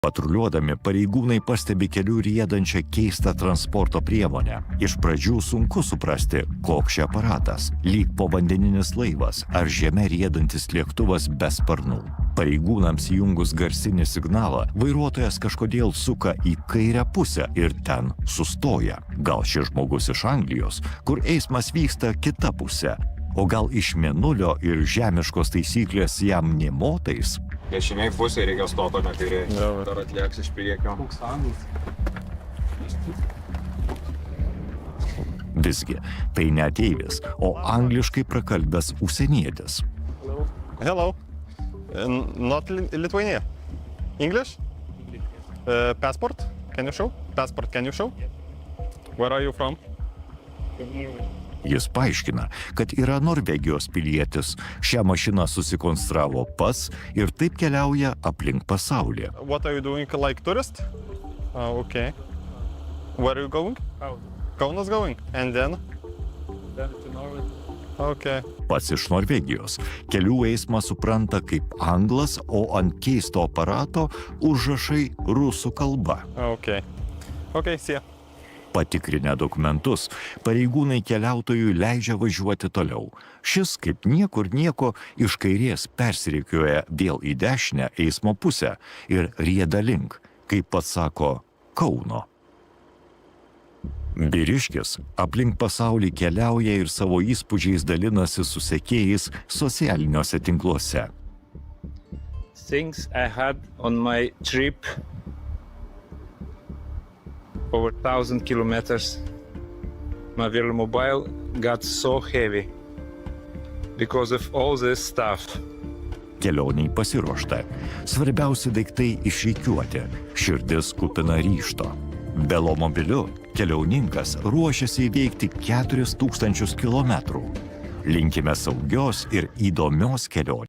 Patruliuodami pareigūnai pastebi keliu riedančią keistą transporto priemonę. Iš pradžių sunku suprasti, koks čia aparatas – lyg povandeninis laivas ar žeme riedantis lėktuvas be sparnų. Pareigūnams įjungus garsinį signalą, vairuotojas kažkodėl suka į kairę pusę ir ten sustoja. Gal šis žmogus iš Anglijos, kur eismas vyksta kita pusė, o gal iš mėnulio ir žemiškos taisyklės jam nė motais? Dešiniai pusėje reikia stoto, ne kairėje. Dar atlieks iš priekio. Visgi, tai ne ateivis, o angliškai prakalbęs užsienietis. Hello. Not Lithuania. English? Passport? Can you show? Passport, can you show? Where are you from? Jis paaiškina, kad yra Norvegijos pilietis, šią mašiną susikonstravo pats ir taip keliauja aplink pasaulį. What are you doing, like tourist? Okay. Where are you going? Kaunas going. And then? Then to Norway. Okay. Pats iš Norvegijos. Kelių eismą supranta kaip anglas, o ant keisto aparato užrašai rusų kalba. Okay. Okay, see ya. Patikrinę dokumentus, pareigūnai keliautojui leidžia važiuoti toliau. Šis, kaip niekur nieko, iš kairės persirikioja vėl į dešinę eismo pusę ir rieda link, kaip pats sako, Kauno. Vyriškis aplink pasaulį keliauja ir savo įspūdžiais dalinasi su sekėjais socialiniuose tinkluose. Things I had on my trip over 1,000 kilometers. My mobile got so heavy because of all this stuff. Kelioniai pasiruošta. Svarbiausi daiktai išrikiuoti. Širdis kupina ryžto. Velomobiliu keliauninkas ruošiasi įveikti 4000 kilometrų. Linkime saugios ir įdomios kelionės.